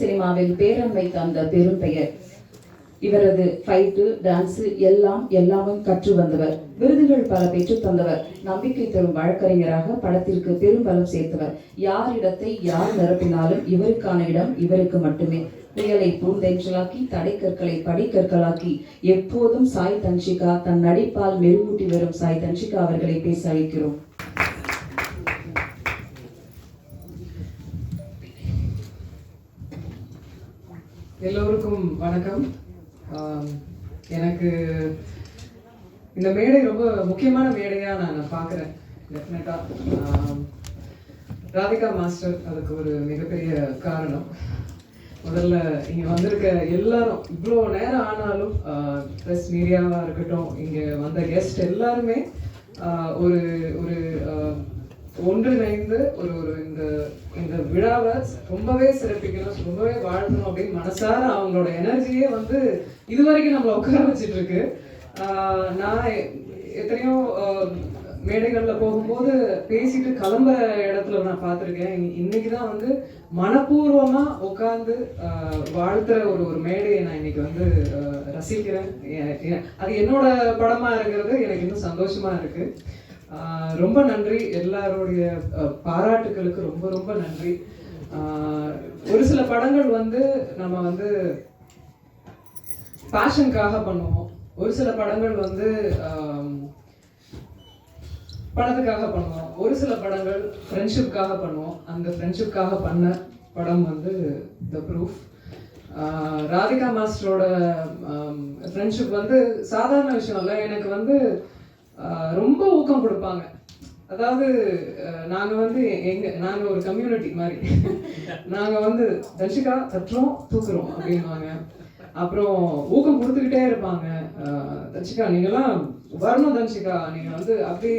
சினிமாவில் பேரன் வைத்த அந்த பெரும் பெயர். இவரது ஃபைட்டு, டான்ஸ் எல்லாமும் கற்று வந்தவர். விருதுகள் பல பெற்று தந்தவர். நம்பிக்கை தரும் வழக்கறிஞராக படத்திற்கு பெரும் பலம் சேர்த்தவர். யார் இடத்தை யார் நிரப்பினாலும் இவருக்கான இடம் இவருக்கு மட்டுமே. புயலை பூந்தென்றலாக்கி, தடைக்கற்களை படிக்கற்களாக்கி, எப்போதும் சாய் தன்ஷிகா தன் நடிப்பால் மெருகூட்டி வரும் சாய் தன்ஷிகா அவர்களை பேச அழைக்கிறோம். எல்லோருக்கும் வணக்கம். எனக்கு இந்த மேடை ரொம்ப முக்கியமான மேடையாக நான் பார்க்குறேன். டெஃபினட்டாக ராதிகா மாஸ்டர் அதுக்கு ஒரு மிகப்பெரிய காரணம். முதல்ல இங்கே வந்திருக்க எல்லாரும், இவ்வளோ நேரம் ஆனாலும் ப்ரெஸ் மீடியாவாக இருக்கட்டும், இங்கே வந்த கெஸ்ட் எல்லாருமே ஒரு ஒரு ஒன்றிணைந்து ஒரு ஒரு இந்த இந்த விழாவை ரொம்பவே சிறப்பிக்கணும், ரொம்பவே வாழ்த்தணும் அப்படின்னு மனசார அவங்களோட எனர்ஜியே வந்து இது வரைக்கும் நம்மளை உட்கார வச்சுட்டு இருக்கு. நான் எத்தனையோ மேடைகளில் போகும்போது பேசிட்டு கிளம்புற இடத்துல நான் பார்த்துருக்கேன். இன்னைக்கு தான் வந்து மனப்பூர்வமாக உட்காந்து வாழ்த்துற ஒரு மேடையை நான் இன்னைக்கு வந்து ரசிக்கிறேன். அது என்னோட படமாக இருக்கிறது எனக்கு இன்னும் சந்தோஷமா இருக்கு. ரொம்ப நன்றி, எல்லாருடைய பாராட்டுகளுக்கு ரொம்ப ரொம்ப நன்றி. ஒரு சில படங்கள் வந்து நம்ம வந்து பேஷனுக்காக பண்ணுவோம், ஒரு சில படங்கள் வந்து பணத்துக்காக பண்ணுவோம், ஒரு சில படங்கள் ஃப்ரெண்ட்ஷிப்காக பண்ணுவோம். அந்த ஃப்ரெண்ட்ஷிப்காக பண்ண படம் வந்து த ப்ரூஃப். ராதிகா மாஸ்டரோட ஃப்ரெண்ட்ஷிப் வந்து சாதாரண விஷயம் இல்லை. எனக்கு வந்து ரொம்ப ஊக்கம் கொடுப்பாங்க. அதாவது நாங்கள் வந்து நாங்கள் ஒரு கம்யூனிட்டி மாதிரி. நாங்கள் வந்து தன்ஷிகா தட்டுறோம் தூக்குறோம் அப்படின்வாங்க. அப்புறம் ஊக்கம் கொடுத்துக்கிட்டே இருப்பாங்க. தன்ஷிகா நீங்கள்லாம் வரணும், தன்ஷிகா நீங்கள் வந்து அப்படி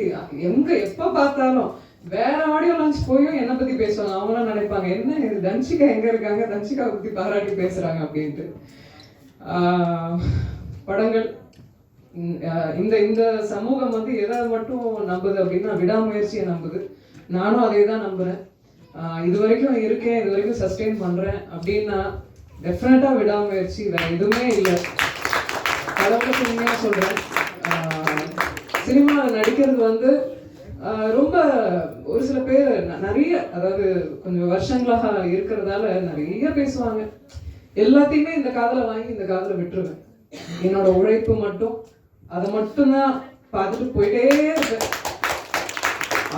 எங்கே எப்போ பார்த்தாலும் வேற ஆடியோ லான்ச் போயும் என்னை பற்றி பேசுவாங்க. அவங்களாம் நினைப்பாங்க என்ன இது தன்ஷிகா எங்கே இருக்காங்க, தன்ஷிகா பற்றி பாராட்டி பேசுகிறாங்க அப்படின்ட்டு. படங்கள் இந்த இந்த சமூகம் வந்து எதை மட்டும் நம்புது அப்படின்னா விடாமுயற்சியை நம்புது. நானும் அதே தான் நம்புகிறேன். இது வரைக்கும் இருக்கேன், இது வரைக்கும் சஸ்டெயின் பண்ணுறேன் அப்படின்னா டெஃபினட்டாக விடாமுயற்சி, வேறு எதுவுமே இல்லை. கடவுளுக்கு உண்மையாக சொல்கிறேன். சினிமாவில் நடிக்கிறது வந்து ரொம்ப ஒரு சில பேர் நிறைய, அதாவது கொஞ்சம் வருஷங்களாக இருக்கிறதால நிறைய பேசுவாங்க. எல்லாத்தையுமே இந்த காதில் வாங்கி இந்த காதில் விட்டுருவேன். என்னோட உழைப்பு மட்டும், அதை மட்டும்தான் பார்த்துட்டு போயிட்டே இருப்பேன்.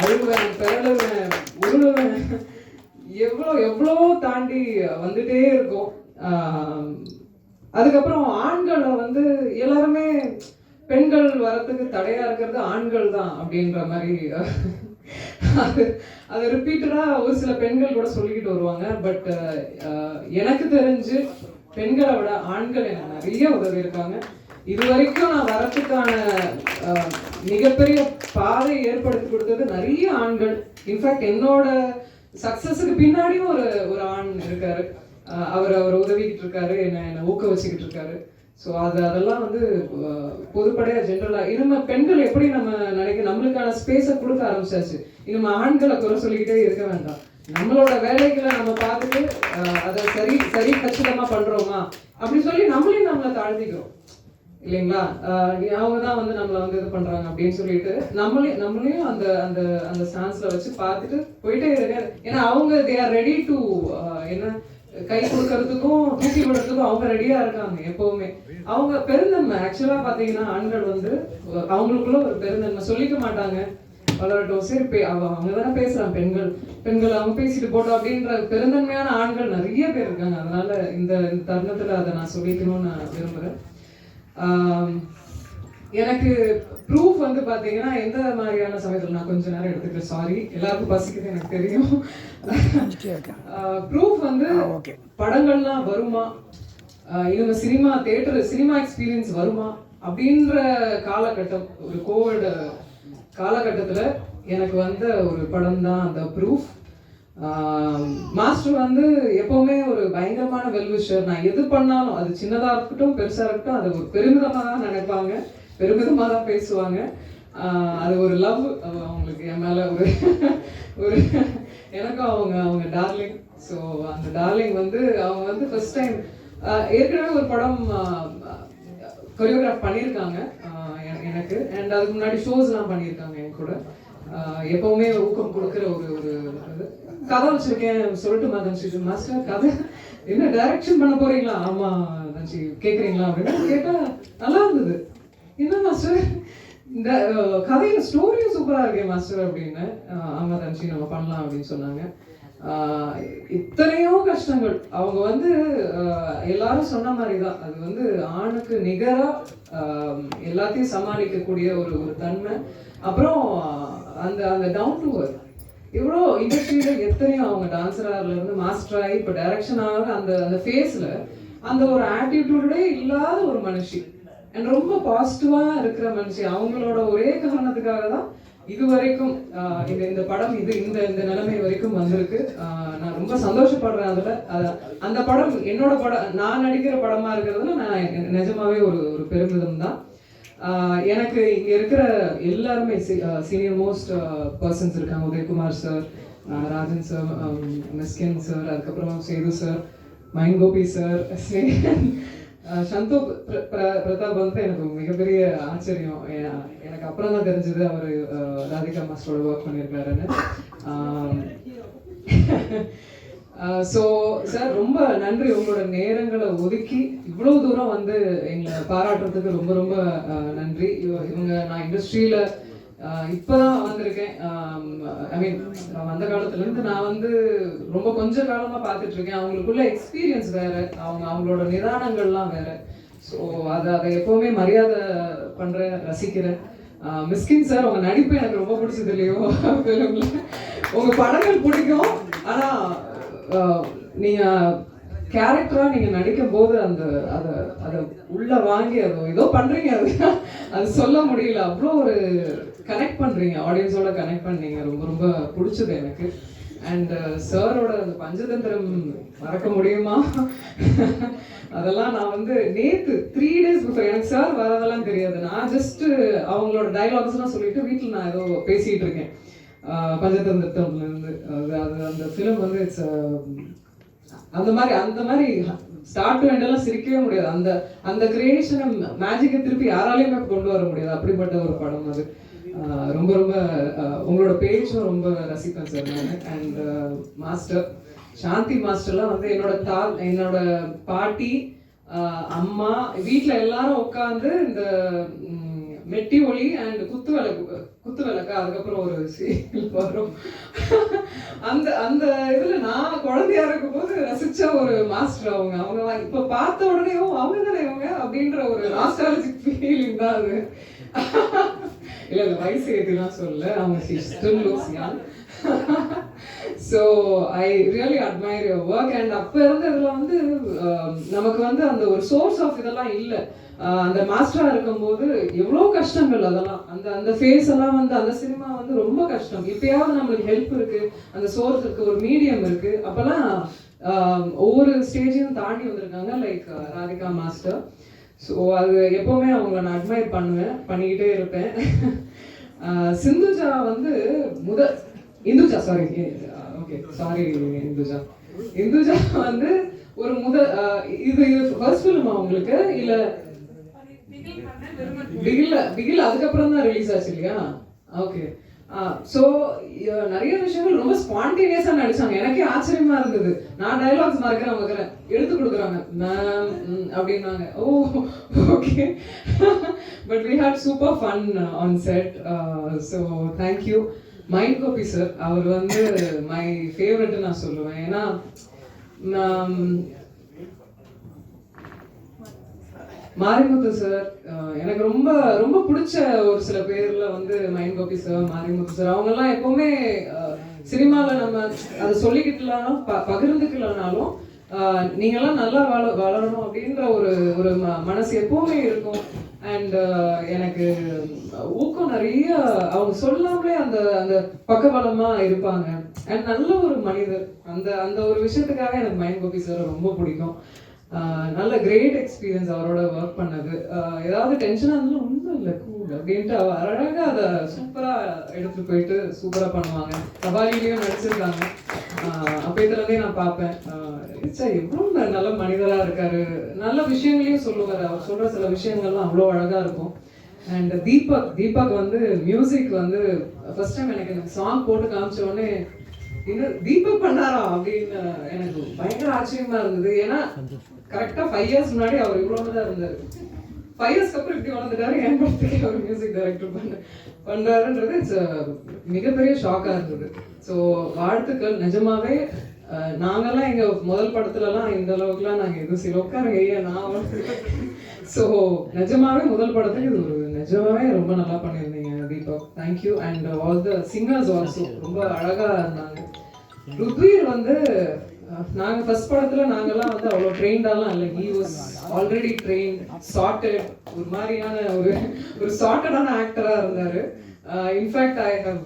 அழுவேன், பிறழுவேன், உருளுவேன், எவ்வளோ தாண்டி வந்துட்டே இருக்கும். அதுக்கப்புறம் ஆண்களை வந்து எல்லாருமே பெண்கள் வரத்துக்கு தடையா இருக்கிறது ஆண்கள் தான் அப்படின்ற மாதிரி அது ரிப்பீட்டடா ஒரு சில பெண்கள் கூட சொல்லிக்கிட்டு வருவாங்க. பட் எனக்கு தெரிஞ்சு பெண்களை விட ஆண்கள் எனக்கு நிறைய உதவி இருக்காங்க. இது வரைக்கும் நான் வரத்துக்கான மிகப்பெரிய பாதை ஏற்படுத்தி கொடுத்தது நிறைய ஆண்கள். இன்ஃபேக்ட் என்னோட சக்சஸுக்கு பின்னாடியும் ஒரு ஆண் இருக்காரு. அவர் உதவிக்கிட்டு இருக்காரு, என்னை ஊக்க வச்சுக்கிட்டு இருக்காரு. ஸோ அதெல்லாம் வந்து பொதுப்படையாக ஜென்ரலாக இனிமே பெண்கள் எப்படி நம்ம நம்மளுக்கான ஸ்பேஸை கொடுக்க ஆரம்பிச்சாச்சு. இனிமே ஆண்களை குறை சொல்லிக்கிட்டே இருக்க வேண்டாம். நம்மளோட வேலைகளை நம்ம பார்த்துட்டு அதை சரி கச்சிதமாக பண்ணுறோமா அப்படி சொல்லி நம்மளையும் நம்மளை தாழ்த்திக்கிறோம் இல்லைங்களா. அவங்க தான் வந்து நம்மளை வந்து இது பண்ணுறாங்க அப்படின்னு சொல்லிட்டு நம்மளையும் அந்த அந்த அந்த ஸ்டான்ஸில் வச்சு பார்த்துட்டு போயிட்டே இருக்க. ஏன்னா அவங்க தே ஆர் ரெடி டு என்ன கை கொடுக்கறதுக்கும் தூக்கி விடுறதுக்கும் அவங்க ரெடியாக இருக்காங்க எப்போவுமே. அவங்க பெருந்தன்மை ஆக்சுவலாக பார்த்தீங்கன்னா ஆண்கள் வந்து அவங்களுக்குள்ள ஒரு பெருந்தன்மை சொல்லிக்க மாட்டாங்க. வளரட்டும் சரி அவங்க தானே பேசுகிறாங்க, பெண்கள் அவங்க பேசிட்டு போட்டோம் அப்படின்ற பெருந்தன்மையான ஆண்கள் நிறைய பேர் இருக்காங்க. அதனால இந்த தருணத்தில் அதை நான் சொல்லிக்கணும்னு நான் விரும்புகிறேன். எனக்கு ப்ரூஃப் வந்து பார்த்தீங்கன்னா எந்த மாதிரியான சமயத்தில் நான் கொஞ்ச நேரம் எடுத்துக்கிறேன். சாரி, எல்லாருக்கும் பசிக்குது எனக்கு தெரியும். ப்ரூஃப் வந்து படங்கள்லாம் வருமா, இவங்க சினிமா எக்ஸ்பீரியன்ஸ் வருமா அப்படின்ற காலகட்டம், ஒரு கோவிட் காலகட்டத்தில் எனக்கு வந்த ஒரு படம் தான் அந்த ப்ரூஃப். மாஸ்டர் வந்து எப்பவுமே ஒரு பயங்கரமான வெல்விஷர். நான் எது பண்ணாலும் அது சின்னதாக இருக்கட்டும் பெருசாக இருக்கட்டும் அது ஒரு பெருமிதமாக தான் நினைப்பாங்க, பெருமிதமாக தான் பேசுவாங்க. அது ஒரு லவ் அவங்களுக்கு என் மேலே ஒரு எனக்கும் அவங்க டார்லிங். ஸோ அந்த டார்லிங் வந்து அவங்க வந்து ஃபர்ஸ்ட் டைம் ஏற்கனவே ஒரு படம் கொரியோகிராஃப் பண்ணியிருக்காங்க எனக்கு, அண்ட் அதுக்கு முன்னாடி ஷோஸ்லாம் பண்ணியிருக்காங்க என் கூட. எப்பவுமே ஊக்கம் கொடுக்குற ஒரு கதை வச்சிருக்கேன் சொல்லிட்டு மாதிரி மாஸ்டர் கதை என்ன டைரக்ஷன் பண்ண போறீங்களா? ஆமா தஞ்சி கேட்குறீங்களா அப்படின்னு கேட்டா நல்லா இருந்தது. என்ன மாஸ்டர் இந்த கதையும் ஸ்டோரியும் சூப்பராக இருக்கேன் மாஸ்டர் அப்படின்னு. ஆமா தஞ்சி நம்ம பண்ணலாம் அப்படின்னு சொன்னாங்க. இத்தனையோ கஷ்டங்கள் அவங்க வந்து எல்லாரும் சொன்ன மாதிரி தான், அது வந்து ஆணுக்கு நிகரா எல்லாத்தையும் சமாளிக்கக்கூடிய ஒரு தன்மை. அப்புறம் அந்த அந்த டவுன் டு அர்த் இவ்வளோ இண்டஸ்ட்ரியில எத்தனையோ அவங்க டான்ஸரால இருந்து மாஸ்டர் ஆகி இப்போ டைரக்ஷன் ஆகிற அந்த அந்த ஃபேஸ்ல அந்த ஒரு ஆட்டிடியூடே இல்லாத ஒரு மனுஷி, அண்ட் ரொம்ப பாசிட்டிவா இருக்கிற மனுஷி. அவங்களோட ஒரே காரணத்துக்காக தான் இது வரைக்கும் இந்த படம் இந்த நிலைமை வரைக்கும் வந்திருக்கு. நான் ரொம்ப சந்தோஷப்படுறேன் அதுல. அந்த படம் என்னோட படம், நான் நடிக்கிற படமா இருக்கிறதுல நான் நிஜமாவே ஒரு பெருமிதம் தான். எனக்கு இங்க இருக்கிற எல்லாருமே சீனியர் மோஸ்ட் பர்சன்ஸ் இருக்காங்க. உதயகுமார் சார், ராஜன் சார், மிஸ்கின் சார், அதுக்கப்புறம் சேது சார், மைன் கோபி சார், சந்தோ பிரதாப் வந்து எனக்கு மிகப்பெரிய ஆச்சரியம். எனக்கு அப்புறம் தான் தெரிஞ்சது அவர் ராதிகா மாஸ்டரோட ஒர்க் பண்ணியிருக்காருன்னு. ஸோ சார் ரொம்ப நன்றி, உங்களோட நேரங்களை ஒதுக்கி இவ்வளோ தூரம் வந்து எங்களை பாராட்டுறதுக்கு ரொம்ப ரொம்ப நன்றி. இவங்க நான் இண்டஸ்ட்ரியில் இப்போதான் வந்திருக்கேன். ஐ மீன் அந்த காலத்துலேருந்து நான் வந்து ரொம்ப கொஞ்ச காலமாக பார்த்துட்டு இருக்கேன். அவங்களுக்குள்ள எக்ஸ்பீரியன்ஸ் வேற, அவங்களோட நிதானங்கள்லாம் வேற. ஸோ அதை எப்போவுமே மரியாதை பண்ணுறேன், ரசிக்கிறேன். மிஸ்கின் சார், உங்க நடிப்பு எனக்கு ரொம்ப பிடிச்சது இல்லையோ ஃபிலிம்ல. உங்க படங்கள் பிடிக்கும், ஆனால் நீங்க கேரக்டரா நீங்க நடிக்கும் போது அதை உள்ள வாங்கி ஏதோ பண்றீங்க, அது சொல்ல முடியல. அவ்வளோ ஒரு கனெக்ட் பண்றீங்க, ஆடியன்ஸோட கனெக்ட் பண்ணீங்க. ரொம்ப ரொம்ப பிடிச்சது எனக்கு. அண்ட் சாரோட அந்த பஞ்சதந்திரம் மறக்க முடியுமா? அதெல்லாம் நான் வந்து நேத்து 3 days பிஃபோர், எனக்கு சார் வரதெல்லாம் தெரியாது. நான் ஜஸ்ட் அவங்களோட டைலாக்ஸ்லாம் சொல்லிட்டு வீட்டில் நான் ஏதோ பேசிட்டு இருக்கேன் பஞ்சதந்திரத்துல இருந்து. அது அந்த ஃபிலிம் வந்து இட்ஸ் அந்த மாதிரி ஸ்டார்ட் டு எண்ட் எல்லாம் சிரிக்கவே முடியாது. அந்த கிரியேஷனை மேஜிக்கை திருப்பி யாராலையுமே கொண்டு வர முடியாது. அப்படிப்பட்ட ஒரு படம் அது. ரொம்ப ரொம்ப உங்களோட பேஜும் ரொம்ப ரசிப்பேன் சார் நான். அண்ட் மாஸ்டர் சாந்தி மாஸ்டர்லாம் வந்து என்னோட பாட்டி, அம்மா, வீட்டில் எல்லாரும் உட்காந்து இந்த மெட்டி ஒளி அண்ட் குத்து விளக்கு அதுக்கப்புறம் ஒரு சீரியல் வரும். அந்த இதுல நான் குழந்தையா இருக்கும் போது ரசிச்ச ஒரு மாஸ்டர் அவங்க இப்ப பார்த்த உடனே அவங்க தானே இவங்க அப்படின்ற ஒரு நாஸ்டாலஜிக் ஃபீலிங் தான் அது. இல்ல வயசு ஏற்றிலாம் சொல்லல, அவங்க still looks young. So I really admire your work. And அப்போ இருந்ததுல வந்து நமக்கு வந்து அந்த ஒரு சோர்ஸ் ஆஃப் இதெல்லாம் இல்லை. அந்த மாஸ்டரா இருக்கும்போது எவ்வளோ கஷ்டங்கள், அதெல்லாம் அந்த ஃபேஸ் எல்லாம் வந்து அந்த சினிமா வந்து ரொம்ப கஷ்டம். இப்பயாவது நம்மளுக்கு ஹெல்ப் இருக்கு, அந்த சோர்ஸ் இருக்கு, ஒரு மீடியம் இருக்கு. அப்பெல்லாம் ஒவ்வொரு ஸ்டேஜையும் தாண்டி வந்திருக்காங்க, லைக் ராதிகா மாஸ்டர். ஸோ அது எப்பவுமே அவங்கள நான் அட்மையர் பண்ணிக்கிட்டே இருப்பேன். சிந்துஜா வந்து இந்துஜா வந்து ஒரு இது ஃபர்ஸ்ட் ஃபிலிமா உங்களுக்கு? இல்ல பிகில் அதுக்கப்புறம் தான் ரிலீஸ் ஆச்சு இல்லையா? ஓகே. ஸோ நிறைய விஷயங்கள் ரொம்ப ஸ்பான்டேனியஸா நடிச்சாங்க. எனக்கே ஆச்சரியமா இருந்தது. நான் டைலாக்ஸ் மறக்கிறேன், அவங்க எடுத்து கொடுக்குறாங்க மேம் அப்படின்னாங்க. Oh okay. But we had super fun on set. So thank you. Mine Gopi sir, அவர் வந்து மை ஃபேவரட் நான் சொல்லுவேன். ஏன்னா மாரிமுத்து சார் எனக்கு ரொம்ப ரொம்ப பிடிச்ச ஒரு சில பேர்ல வந்து மைன் கோபி சார், மாரிமுத்து சார், அவங்கெல்லாம் எப்பவுமே சினிமாவில் நம்ம அதை சொல்லிக்கிட்டுலாலும் பகிர்ந்துக்கலனாலும் நீங்கெல்லாம் நல்லா வளரணும் அப்படின்ற ஒரு மனசு எப்பவுமே இருக்கும். அண்ட் எனக்கு ஊக்கம் நிறைய, அவங்க சொல்லாமலே அந்த பக்கபலமா இருப்பாங்க. அண்ட் நல்ல ஒரு மனிதர். அந்த ஒரு விஷயத்துக்காக எனக்கு மைன் கோபி சார் ரொம்ப பிடிக்கும். நல்ல கிரேட் எக்ஸ்பீரியன்ஸ் அவரோட ஒர்க் பண்ணது. ஏதாவது டென்ஷனாக இருந்தாலும் ஒன்றும் இல்லை கூல் அப்படின்ட்டு அழகாக அதை சூப்பராக எடுத்துகிட்டு போயிட்டு சூப்பராக பண்ணுவாங்க. கபாலிலையும் நடிச்சிருக்காங்க. அப்போதுலேருந்தே நான் பார்ப்பேன். எவ்வளோ நல்ல மனிதராக இருக்காரு, நல்ல விஷயங்களையும் சொல்லுவார். அவர் சொல்கிற சில விஷயங்கள்லாம் அவ்வளோ அழகாக இருக்கும். அண்ட் தீபக் வந்து மியூசிக் வந்து ஃபர்ஸ்ட் டைம் எனக்கு சாங் போட்டு காமிச்ச உடனே இன்னும் தீபக் பண்ணாரா அப்படின்னு எனக்கு பயங்கர ஆச்சரியமா இருந்தது. ஏன்னா கரெக்டா 5 years முன்னாடி அவர் இவ்வளவு தான் இருந்தாரு. 5 years அப்புறம் இப்படி வளர்ந்துட்டாரு. என் படத்துக்கு அவர் மியூசிக் டைரக்டர் பண்றாருன்றது இட்ஸ் மிகப்பெரிய ஷாக்கா இருந்தது. ஸோ வாழ்த்துக்கள். நிஜமாவே நாங்கெல்லாம் எங்க முதல் படத்துலலாம் இந்த அளவுக்குலாம் நாங்கள் எதுவும் சில உட்காருங்க ஐயா நான் ஸோ நிஜமாவே முதல் படத்துக்கு இது ஒரு நிஜமாவே ரொம்ப நல்லா பண்ணியிருந்தீங்க Deepak. Thank you. And all the singers also ரொம்ப அழகா இருந்தாங்க. ருத்வீர் வந்து நாங்கள் ஃபர்ஸ்ட் படத்தில் நாங்கள்லாம் வந்து அவ்வளோ ட்ரெயின்டாலாம் இல்லை. He was already train, charted, ஒரு மாதிரியான ஒரு சார்ட்டடான ஆக்டராக இருந்தார். இன்ஃபேக்ட் ஐ ஹவ்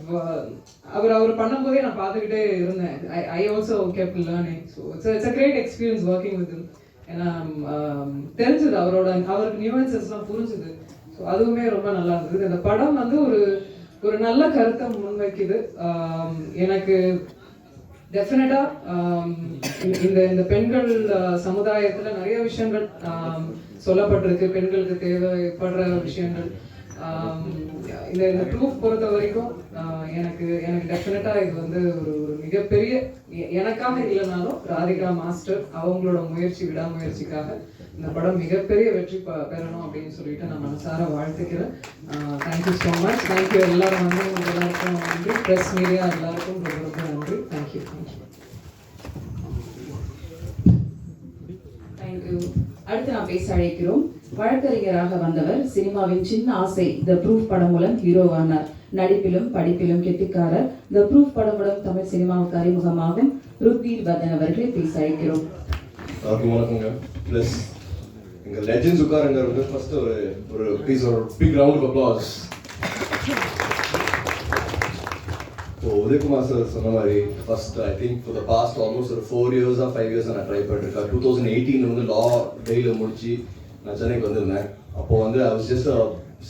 அவர் பண்ணும்போதே நான் பார்த்துக்கிட்டே இருந்தேன். I also kept learning. So it's a great experience working with him. ஏன்னா தெரிஞ்சது அவருக்கு நியூவன்சஸ்லாம் புரிஞ்சுது. ஸோ அதுவுமே ரொம்ப நல்லா இருந்தது. இந்த படம் வந்து ஒரு நல்ல கருத்தை முன்வைக்குது. எனக்கு டெஃபினட்டா இந்த பெண்கள் சமுதாயத்துல நிறைய விஷயங்கள் சொல்லப்பட்டிருக்கு. பெண்களுக்கு தேவைப்படுற விஷயங்கள் இந்த ப்ரூஃப் பொறுத்த வரைக்கும் எனக்கு டெஃபினட்டா இது வந்து ஒரு மிகப்பெரிய, எனக்காக இல்லைனாலும் ராதிகா மாஸ்டர் அவங்களோட விடாமுயற்சிக்காக இந்த படம் மிகப்பெரிய வெற்றி பெறணும் அப்படின்னு சொல்லிட்டு நான் மனசார வாழ்த்துக்கிறேன். Thank you so much. தேங்க்யூ எல்லாரும் வந்து எல்லாருக்கும் நன்றி. ப்ரெஸ் மீடியா எல்லாருக்கும் ரொம்ப ரொம்ப நன்றி. தேங்க்யூ. தேங்க்யூ. அடுத்து நான் பேச அழைக்கிறோம். வழக்கறிஞராக வந்தவர், சினிமாவின் சின்ன ஆசை த ப்ரூஃப் படம் மூலம் ஹீரோவானார். நடிப்பிலும் படிப்பிலும் கெட்டிக்காரர். த ப்ரூஃப் படம் மூலம் தமிழ் சினிமாவுக்கு அறிமுகமாகும் ருத்வீர் வர்தன் அவர்களை பேச அழைக்கிறோம். வணக்கங்க. ப்ளஸ் எங்கள் லெஜெண்ட்ஸ் உட்காருங்க வந்து ஃபர்ஸ்ட் ஒரு ப்ளீஸ் ஒரு big round of applause. Udhayakumar sir சொன்ன மாதிரி first I think for the past almost ஒரு 4 years or 5 years நான் ட்ரை பண்ணிருக்கேன். 2018 வந்து லா டெய்லியில் முடிச்சு நான் சென்னைக்கு வந்திருந்தேன். அப்போ வந்து I was just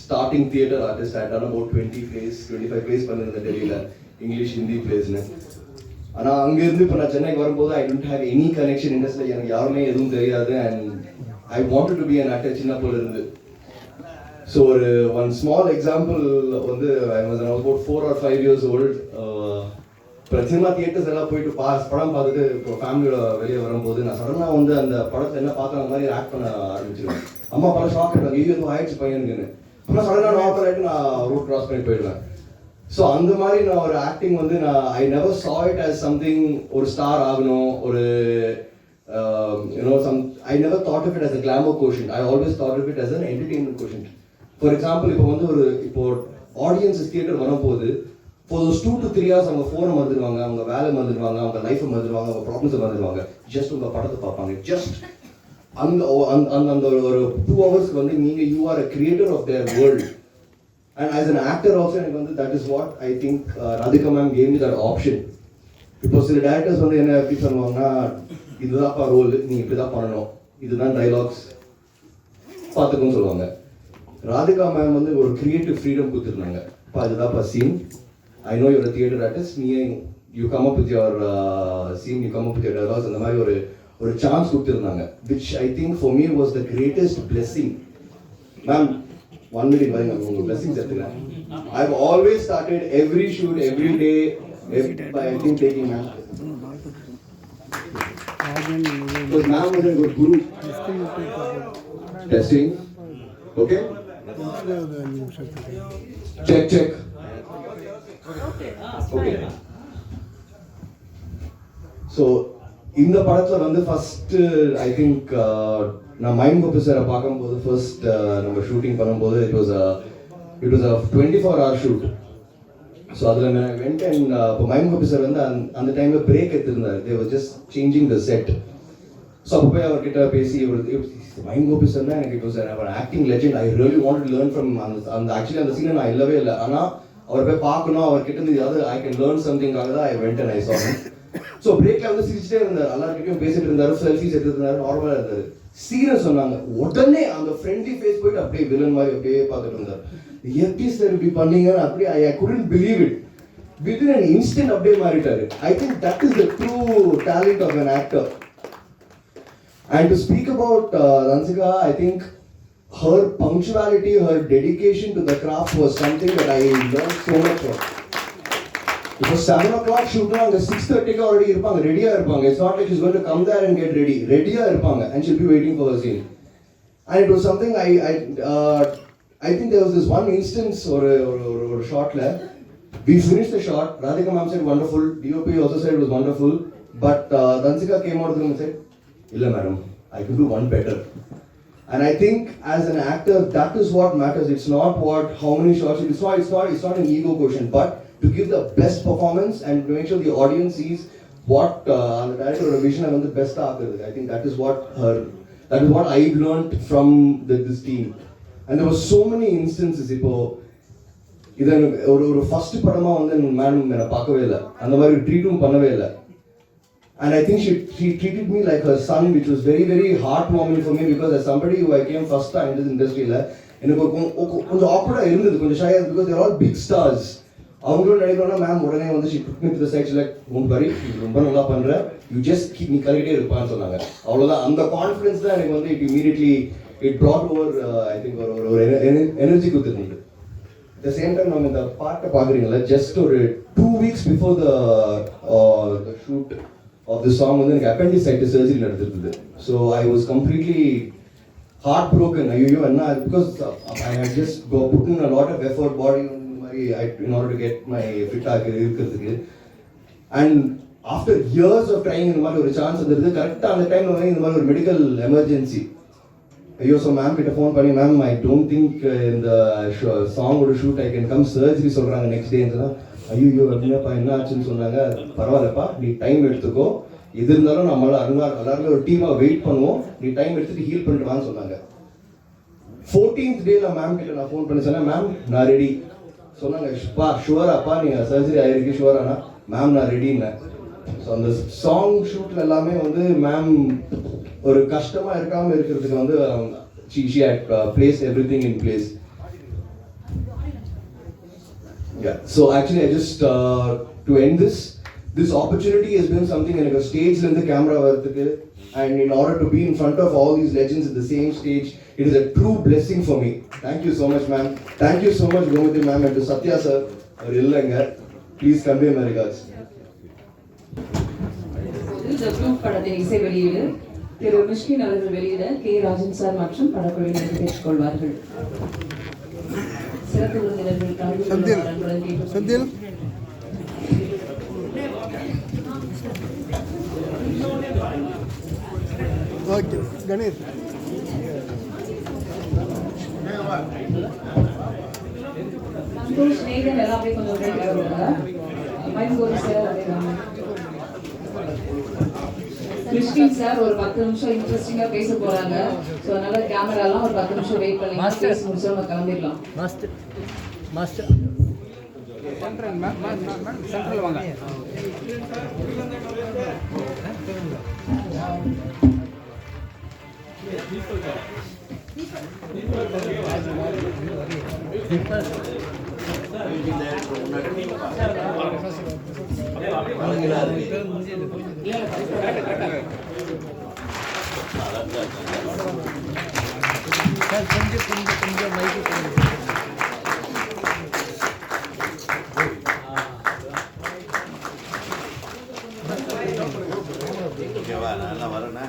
starting theatre artist. I done about 25 plays பண்ணிருந்தேன் டெல்லியில், இங்கிலீஷ் ஹிந்தி பிளேஸ்னு. ஆனால் அங்கேருந்து இப்போ நான் சென்னைக்கு வரும்போது I don't have any connection இண்டஸ்ட்ரியில். எனக்கு யாருமே எதுவும் தெரியாது. And I wanted to be an actor சின்ன போல இருந்து. ஸோ ஒன் ஸ்மால் எக்ஸாம்பிள் வந்து I was about 4 or 5 years old. இப்போ சினிமா தியேட்டர்ஸ் எல்லாம் போயிட்டு படம் பார்த்துட்டு இப்போ ஃபேமிலியோட வெளியே வரும்போது நான் சடனாக வந்து அந்த படத்தில் என்ன பார்க்குற மாதிரி ஆக்ட் பண்ண ஆரம்பிச்சிருவேன். அம்மா படம் ஷாக் ஆகிட்டாங்க, எதுவும் ஆயிடுச்சு பையனுக்குன்னு. ஆனால் சடனாக நார்மல் ஆகிட்டு நான் ரூட் கிராஸ் பண்ணி போயிடுவேன். ஸோ அந்த மாதிரி நான் ஒரு ஆக்டிங் வந்து I never saw it as something ஒரு ஸ்டார் ஆகணும், ஒரு I never thought of it as a glamour quotient. I always thought of it as an entertainment quotient. For example, இப்போ ஆடியன்ஸ் தியேட்டர் வரும்போது for those 2 to 3 hours அவங்க ஃபோனை மறந்துடுவாங்க, அவங்க வேலை மறந்துடுவாங்க, அவங்க லைஃப்பை மறந்துடுவாங்க, அவங்க ப்ராப்ளம்ஸை மறந்துடுவாங்க. ஜஸ்ட் உங்கள் படத்தை பார்ப்பாங்க. ஜஸ்ட் அந்த ஒரு 2 hours வந்து நீங்கள் you are a creator of their world. And as an actor also எனக்கு வந்து that is what I think Radhika ma'am gave me that option. இப்போ சில டேரக்டர்ஸ் வந்து என்ன எப்படி சொல்லுவாங்கன்னா, இதுதான்ப்பா ரோல், நீங்கள் இப்படி தான் பண்ணணும், இதுதான் டைலாக்ஸ் பார்த்துக்கணும்னு சொல்லுவாங்க. ராதிகா மேம் வந்து ஒரு கிரியேட்டிவ் ஃப்ரீடம் கொடுத்துருந்தாங்க. இப்போ இதுதான்ப்பா scene, I know your theatre artist, you come up with your scene, you come up with your dialogues, அந்த மாதிரி ஒரு சான்ஸ் கொடுத்துருந்தாங்க. Which I think for me was the greatest blessing. Ma'am 1 minute வரீங்க, உங்கள் blessings எடுத்துக்கிறேன். I have always started every shoot every day by I think taking ma'am. Because ma'am was a good guru. Testing. Okay. Check. Okay. So இந்த படத்துல வந்து first I think நான் mind ஆஃபீஸரை பார்க்கும்போது first நம்ம ஷூட்டிங் பண்ணும்போது it was a 24-hour shoot. So அதில் நான் வெண்ட் அண்ட் இப்போ மைம் ஆஃபீஸர் வந்து அந்த டைமில் பிரேக் எடுத்திருந்தார். They was just changing the set. So அப்போ போய் அவர்கிட்ட பேசி மைம் ஆஃபீஸர்னா எனக்கு இட் வாஸ் அவர் acting legend. I really want to learn from அந்த ஆக்சுவலி அந்த சீனை நான் இல்லவே இல்லை. ஆனால் அவர் போய் பார்க்கணும், அவர்கிட்ட இருந்து ஏதாவது ஐ கேன் லேர்ன் சம்திங்காக தான் ஐ வெண்ட் அண்ட் ஐ சா. ஸோ பிரேக்ல வந்து சிரிச்சிட்டே இருந்தார், எல்லாருக்கிட்டையும் பேசிட்டு இருந்தாரு, செல்ஃபிஸ் எடுத்துட்டு இருந்தாரு, நார்மலா இருந்தாரு. சீரியஸ் சொன்னாங்க, உடனே அந்த ஃப்ரெண்ட்லி ஃபேஸ் போயிட்டு அப்படியே வில்லன் மாதிரி அப்படியே பார்த்துட்டு இருந்தார். எப்படி சார் இப்படி பண்ணீங்கன்னு அப்படியே ஐ couldn't believe it. Within an instant அப்படியே மாறிட்டாரு. I think that is the true talent of an actor. And to speak about Ransika, I think her punctuality, her dedication to the craft was something that I learned so much from. இப்போ 7 o'clock ஷூட்னா அங்கே 6:30க்கு already இருப்பாங்க, ரெடியாக இருப்பாங்க. It's not like is going to come there and get ready. ரெடியாக இருப்பாங்க and she'll be waiting for her scene. And it was something I think there was this one instance ஒரு ஷார்ட்ல we finished the shot. Radhika ma'am said wonderful. DOP also said it was wonderful. But Ransika came out of the room and said, "Illa madam, I could do one better." And I think as an actor, that is what matters. It's not how many shots. It's not an ego quotient, but to give the best performance and to make sure the audience sees what the director or vision and the best actor. I think that is what I've learned from this team. And there were so many instances. இப்போ இது ஒரு first படமா வந்து madam என்னை பார்க்கவே இல்லை, அந்த மாதிரி ட்ரீட்டும் பண்ணவே இல்லை. And I think she treated me like her son, which was very very heartwarming for me, because as somebody who I came first time in this industry, எனக்கு கொஞ்சம் awkward-ஆ இருந்தது, கொஞ்சம் shy-ஆ இருந்தது, because they're all big stars. அவங்களும் நினைக்கிறோன்னா ma'am உடனே வந்து she took me to the side, like முன்பரி ரொம்ப நல்லா பண்ற, you just keep நீ கலக்கிட்டே இருப்பான்னு சொன்னாங்க. அவ்வளோதான். அந்த கான்ஃபிடன்ஸ் தான் எனக்கு வந்து it brought over I think ஒரு energy கொடுத்துருந்தது. At the same time, நம்ம இந்த பார்ட்டை பார்க்குறீங்களா, ஜஸ்ட் ஒரு 2 weeks before the shoot of the song வந்து எனக்கு appendicitis surgery நடந்திருந்தது. So I was completely heartbroken. ஐயோ என்ன, because I had just put in a lot of effort, body in order to get my fit இருக்கிறதுக்கு. And after years of trying இந்த மாதிரி ஒரு chance வந்துருது. கரெக்டாக அந்த டைம்ல வந்து இந்த மாதிரி ஒரு மெடிக்கல் எமர்ஜென்சி. ஐயோ, ஸோ மேம் கிட்ட ஃபோன் பண்ணி, மேம் ஐ டோன்ட் திங்க் இந்த சாங்கோட shoot I can come, surgery சொல்கிறாங்க நெக்ஸ்ட் டேன்னு. ஐயோ அப்படின்னாப்பா என்ன ஆச்சுன்னு சொன்னாங்க. பரவாயில்லப்பா, நீ டைம் எடுத்துக்கோ, எது இருந்தாலும் நம்மளால எல்லாருமே ஒரு டீமாக வெயிட் பண்ணுவோம், நீ டைம் எடுத்துட்டு ஹீல் பண்ணிட்டு வான்னு சொன்னாங்க. 14th டேல மேம் கிட்ட நான் ஃபோன் பண்ணி சொன்னேன், மேம் நான் ரெடி சொன்னாங்க. பா ஷுவராப்பா, நீங்கள் சர்ஜரி ஆகிருக்கு ஷுவரானா? மேம் நான் ரெடின்னேன். ஸோ அந்த சாங் ஷூட்ல எல்லாமே வந்து மேம் ஒரு கஷ்டமா இருக்காம இருக்கிறதுக்கு வந்து she had placed everything in place. Yeah, so actually I just to end this opportunity has been something like a stage in the camera varthukku, and in order to be in front of all these legends at the same stage, it is a true blessing for me. Thank you so much ma'am. Thank you so much Gomathi ma'am, and to Satya sir or illanga, please convey my regards. The Proof படத்தின் இசை வெளியீடு திரு மிஷ்கின் அவர்கள் வெளியிட K Rajan sir மற்றும் படக்குழுவினர் பெற்றுக்கொள்வார்கள். சிறப்பு விருந்தினர்கள் Senthil okay Ganesh Santhosh Snehan எல்லாமே கொஞ்சம் ரெடி பண்ணுவாங்க. மைண்ட் கோரி சார் அதே தான். மிஷ்கின் சார் ஒரு 10 நிமிஷம் இன்ட்ரெஸ்டிங்கா பேச போறாங்க. சோ அதனால கேமரா எல்லாம் ஒரு 10 நிமிஷம் வெயிட் பண்ணி பேசி முடிச்சா நம்ம கிளம்பிடலாம். மாஸ்டர் சென்ட்ரல் வாங்க. கொஞ்சம் மைக்கு நல்லா வரேண்ணா.